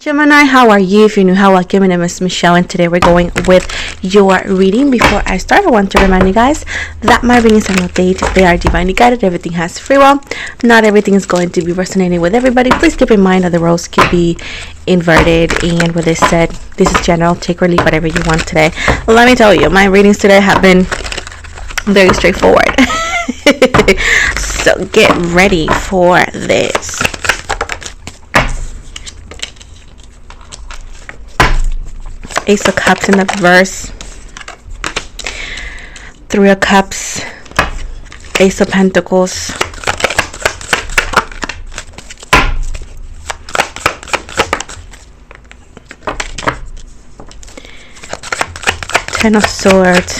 Gemini, how are you? If you're new, how welcome. My name is Michelle, and today we're going with your reading. Before I start, I want to remind you guys that my readings are not dated. They are divinely guided. Everything has free will. Not everything is going to be resonating with everybody. Please keep in mind that the roles could be inverted, and with this said, this is general. Take or leave whatever you want today. Let me tell you, my readings today have been very straightforward. So get ready for this. Ace of Cups in the reverse, Three of Cups, Ace of Pentacles, Ten of Swords,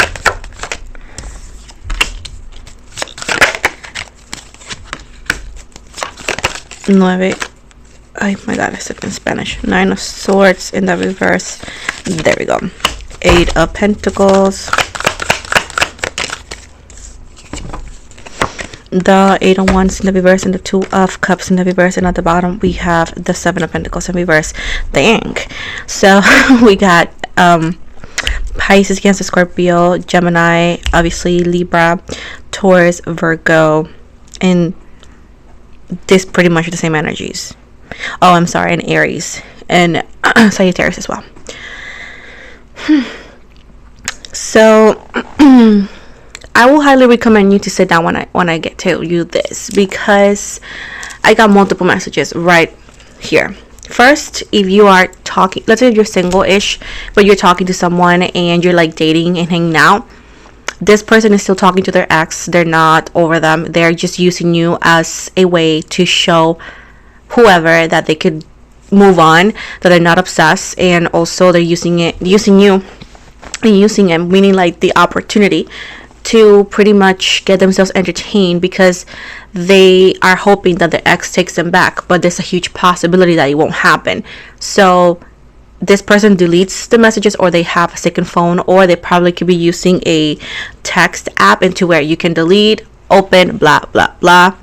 Nueve. Oh my god, I said in Spanish. Nine of Swords in the reverse. There we go. Eight of Pentacles. The Eight of Wands in the reverse and the Two of Cups in the reverse. And at the bottom, we have the Seven of Pentacles in reverse. Dang. So, we got Pisces, Cancer, Scorpio, Gemini, obviously Libra, Taurus, Virgo. And this pretty much the same energies. Oh, I'm sorry, and Aries and Sagittarius as well. So I will highly recommend you to sit down when I get to you this, because I got multiple messages right here. First, if you are talking, let's say you're single-ish, but you're talking to someone and you're like dating and hanging out, this person is still talking to their ex. They're not over them. They're just using you as a way to show whoever that they could move on, that they're not obsessed, and also they're using it, meaning like the opportunity to pretty much get themselves entertained, because they are hoping that their ex takes them back, but there's a huge possibility that it won't happen. So this person deletes the messages, or they have a second phone, or they probably could be using a text app into where you can delete, open, blah blah blah.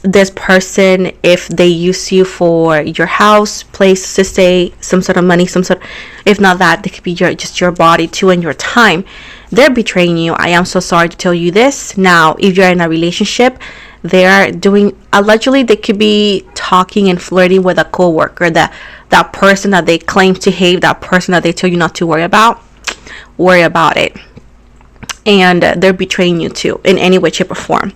This person, if they use you for your house, place to stay, some sort of money, if not that, they could be just your body too and your time. They're betraying you. I am so sorry to tell you this. Now, if you're in a relationship, they are doing, allegedly, they could be talking and flirting with a coworker, that person that they claim to hate, that person that they tell you not to worry about it. And they're betraying you too, in any way, shape, or form.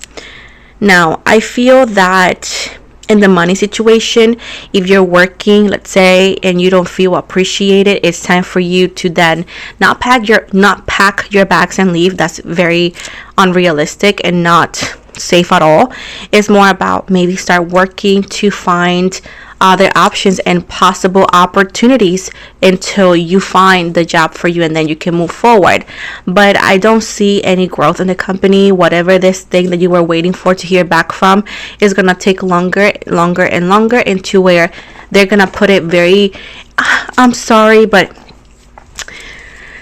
Now, I feel that in the money situation, if you're working, let's say, and you don't feel appreciated, it's time for you to then not pack your bags and leave. That's very unrealistic and not safe at all. It's more about maybe start working to find other options and possible opportunities until you find the job for you, and then you can move forward. But I don't see any growth in the company. Whatever this thing that you were waiting for to hear back from is gonna take longer and longer, into where they're gonna put it very, I'm sorry, but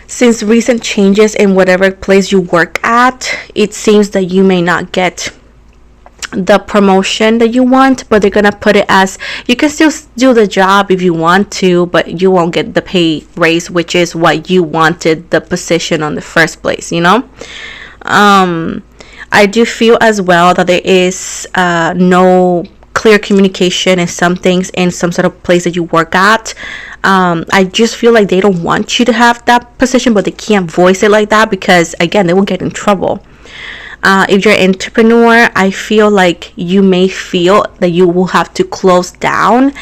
since recent changes in whatever place you work at, it seems that you may not get the promotion that you want, but they're gonna put it as you can still do the job if you want to, but you won't get the pay raise, which is what you wanted, the position on the first place, you know. I do feel as well that there is no clear communication in some things in some sort of place that you work at. I just feel like they don't want you to have that position, but they can't voice it like that, because again, they will get in trouble. If you're an entrepreneur, I feel like you may feel that you will have to close down.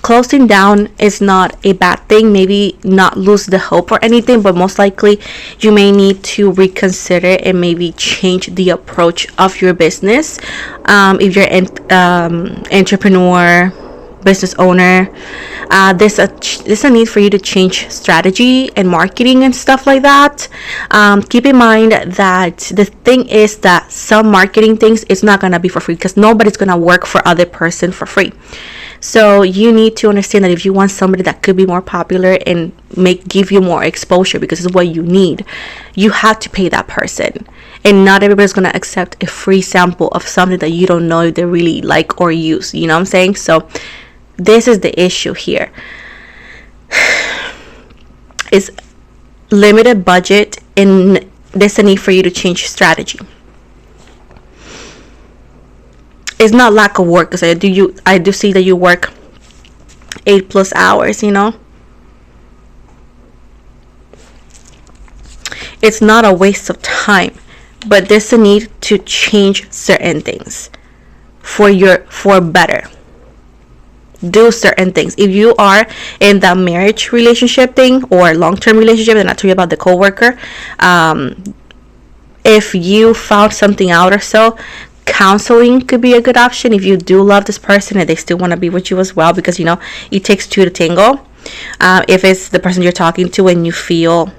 Closing down is not a bad thing. Maybe not lose the hope or anything, but most likely you may need to reconsider and maybe change the approach of your business. If you're an entrepreneur, business owner, there's a need for you to change strategy and marketing and stuff like that. Keep in mind that the thing is that some marketing things is not gonna be for free, because nobody's gonna work for other person for free. So you need to understand that if you want somebody that could be more popular and give you more exposure, because it's what you need, you have to pay that person. And not everybody's going to accept a free sample of something that you don't know if they really like or use. You know what I'm saying? So this is the issue here. It's limited budget, and there's a need for you to change strategy. It's not lack of work, because I do see that you work 8+ hours, you know. It's not a waste of time, but there's a need to change certain things for better. Do certain things. If you are in that marriage relationship thing or long-term relationship, and I told you about the coworker, if you found something out or so, counseling could be a good option if you do love this person and they still want to be with you as well, because you know it takes two to tango. If it's the person you're talking to and you feel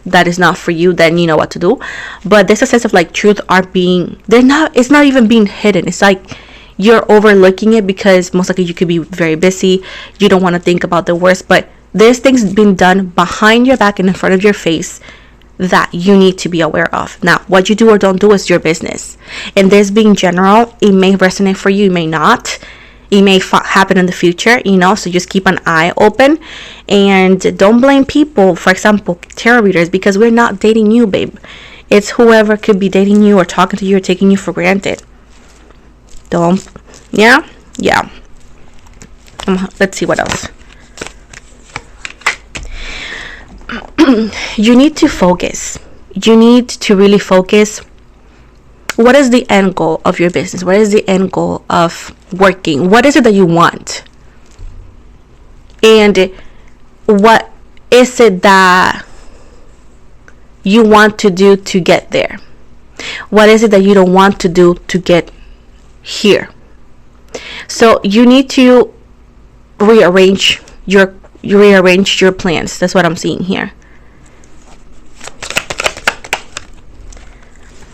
that is not for you, then you know what to do. But there's a sense of like truth it's not even being hidden. It's like you're overlooking it because most likely you could be very busy. You don't want to think about the worst, but there's things being done behind your back and in front of your face that you need to be aware of. Now, what you do or don't do is your business. And this being general, it may resonate for you, it may not. It may happen in the future, you know, so just keep an eye open. And don't blame people, for example, tarot readers, because we're not dating you, babe. It's whoever could be dating you or talking to you or taking you for granted. Yeah. Let's see what else. You need to focus. You need to really focus. What is the end goal of your business? What is the end goal of working? What is it that you want? And what is it that you want to do to get there? What is it that you don't want to do to get here? So you need to rearrange your plans. That's what I'm seeing here.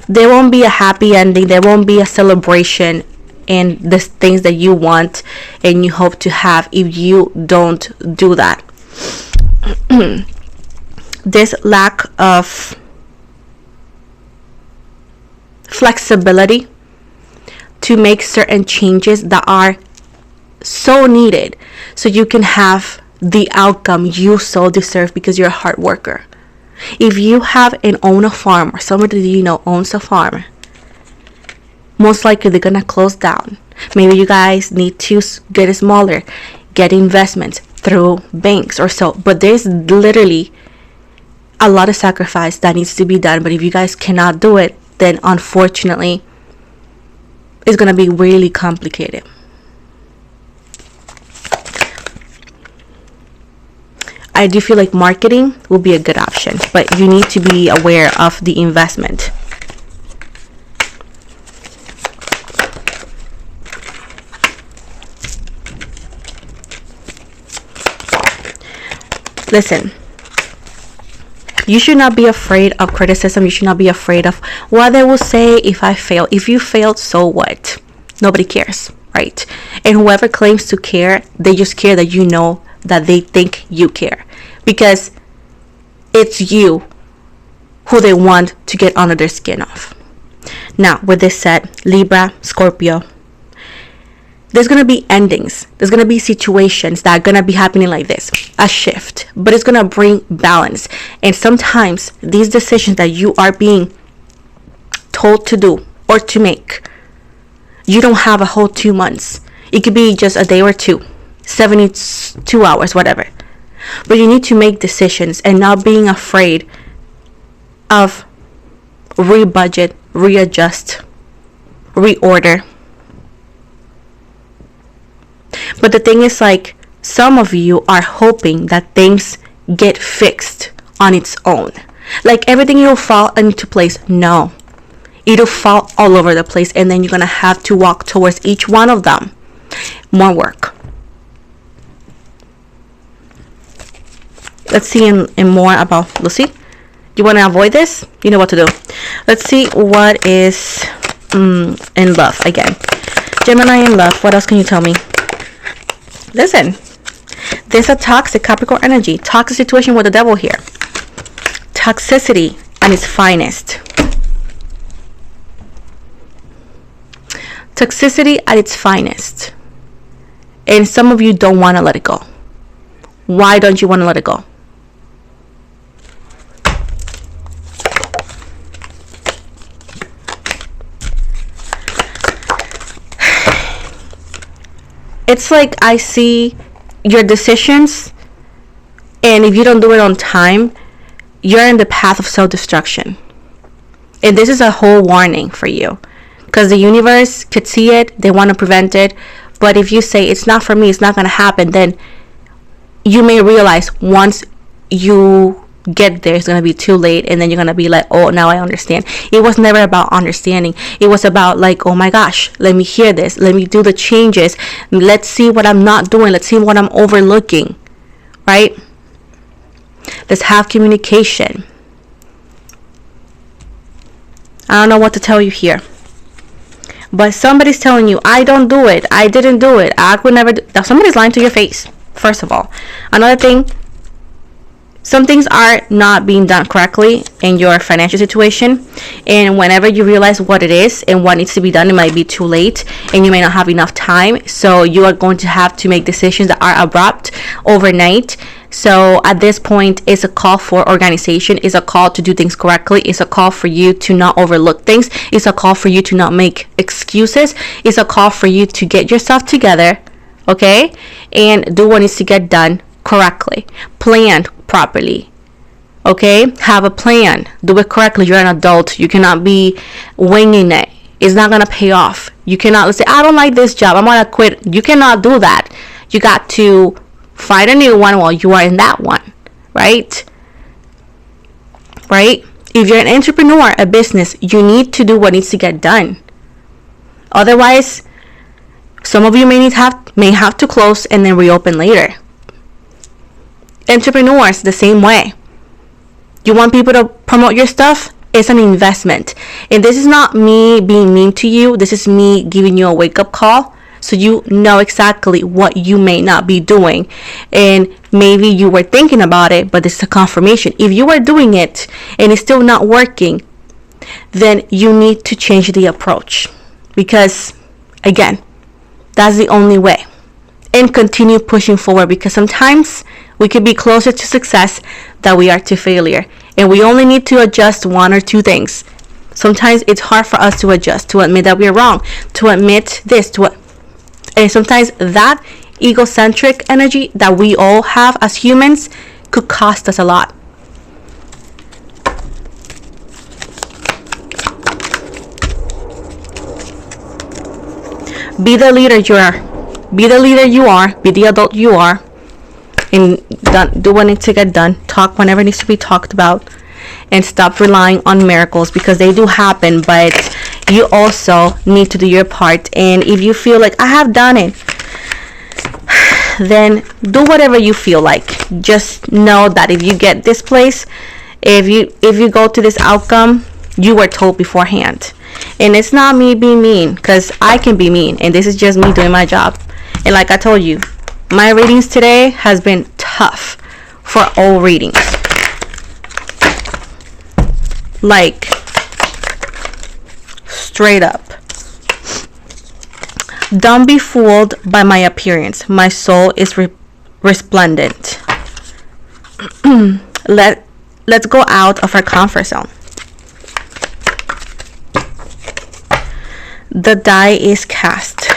There won't be a happy ending. There won't be a celebration in the things that you want and you hope to have if you don't do that. This lack of flexibility to make certain changes that are so needed so you can have the outcome you so deserve because you're a hard worker. If you have and own a farm, or somebody you know owns a farm, most likely they're gonna close down. Maybe you guys need to get it smaller, get investments through banks or so. But there's literally a lot of sacrifice that needs to be done. But if you guys cannot do it, then unfortunately it's gonna be really complicated. I do feel like marketing will be a good option, but you need to be aware of the investment. Listen, you should not be afraid of criticism. You should not be afraid of what they will say if I fail. If you failed, so what? Nobody cares, right? And whoever claims to care, they just care that you know that they think you care, because it's you who they want to get under their skin of. Now, with this said, Libra, Scorpio, there's going to be endings. There's going to be situations that are going to be happening like this, a shift, but it's going to bring balance. And sometimes these decisions that you are being told to do or to make, you don't have a whole 2 months. It could be just a day or two, 72 hours, whatever. But you need to make decisions and not being afraid of rebudget, readjust, reorder. But the thing is, like, some of you are hoping that things get fixed on its own. Like everything will fall into place. No. It'll fall all over the place, and then you're going to have to walk towards each one of them. More work. Let's see in more about Lucy. You want to avoid this? You know what to do. Let's see what is in love again. Gemini in love. What else can you tell me? Listen, there's a toxic Capricorn energy, toxic situation with the devil here. Toxicity at its finest. Toxicity at its finest. And some of you don't want to let it go. Why don't you want to let it go? It's like I see your decisions, and if you don't do it on time, you're in the path of self-destruction. And this is a whole warning for you, because the universe could see it, they want to prevent it. But if you say it's not for me, it's not going to happen, then you may realize once you get there, it's going to be too late, and then you're going to be like, oh, now I understand. It was never about understanding. It was about like, oh my gosh, let me hear this, let me do the changes, let's see what I'm not doing, let's see what I'm overlooking, right? Let's have communication. I don't know what to tell you here, but somebody's telling you, I don't do it, I didn't do it, I would never do. Now somebody's lying to your face, first of all. Another thing, some things are not being done correctly in your financial situation, and whenever you realize what it is and what needs to be done, it might be too late and you may not have enough time. So you are going to have to make decisions that are abrupt overnight. So at this point, it's a call for organization, it's a call to do things correctly, it's a call for you to not overlook things, it's a call for you to not make excuses, it's a call for you to get yourself together, okay, and do what needs to get done correctly, planned properly, okay? Have a plan, do it correctly. You're an adult, you cannot be winging it. It's not gonna pay off. You cannot say, I don't like this job, I'm gonna quit. You cannot do that. You got to find a new one while you are in that one, right? If you're an entrepreneur, a business, you need to do what needs to get done. Otherwise, some of you may have to close and then reopen later. Entrepreneurs, the same way. You want people to promote your stuff? It's an investment. And this is not me being mean to you. This is me giving you a wake-up call, so you know exactly what you may not be doing. And maybe you were thinking about it, but this is a confirmation. If you are doing it and it's still not working, then you need to change the approach. Because, again, that's the only way. And continue pushing forward, because sometimes we could be closer to success than we are to failure. And we only need to adjust one or two things. Sometimes it's hard for us to adjust, to admit that we're wrong, to admit this, and sometimes that egocentric energy that we all have as humans could cost us a lot. Be the leader you are. Be the leader you are. Be the adult you are. And do what needs to get done. Talk whenever it needs to be talked about. And stop relying on miracles, because they do happen, but you also need to do your part. And if you feel like I have done it, then do whatever you feel like. Just know that if you get this place, if you go to this outcome, you were told beforehand. And it's not me being mean, because I can be mean, and this is just me doing my job. And like I told you, my readings today has been tough for all readings. Like, straight up. Don't be fooled by my appearance. My soul is resplendent. Let's go out of our comfort zone. The die is cast.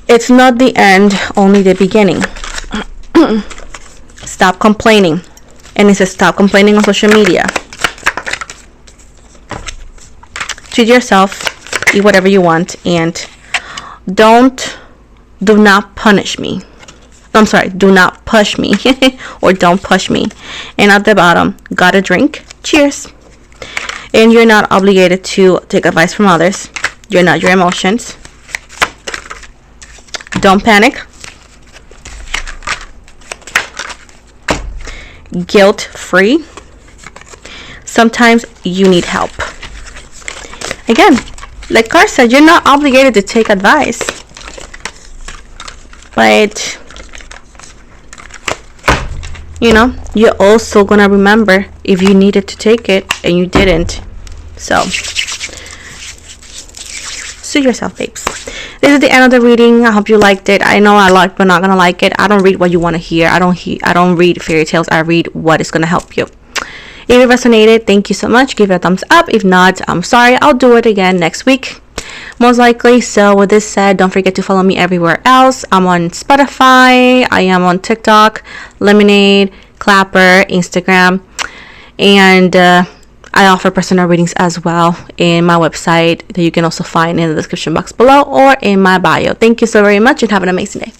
It's not the end, only the beginning. Stop complaining. And it says stop complaining on social media. Treat yourself, eat whatever you want, and do not punish me. I'm sorry, do not push me. Or don't push me. And at the bottom, got a drink. Cheers. And you're not obligated to take advice from others. You're not your emotions. Don't panic. Guilt free. Sometimes you need help. Again, like Carl said, you're not obligated to take advice, but you know, you're also gonna remember if you needed to take it and you didn't. So suit yourself, babes. This is the end of the reading. I hope you liked it. I know a lot of people are not gonna like it. I don't read what you want to hear. I don't read fairy tales. I read what is gonna help you. If it resonated, thank you so much. Give it a thumbs up. If not, I'm sorry. I'll do it again next week, most likely. So with this said, don't forget to follow me everywhere else. I'm on Spotify. I am on TikTok, Lemonade, Clapper, Instagram, and I offer personal readings as well in my website that you can also find in the description box below or in my bio. Thank you so very much and have an amazing day.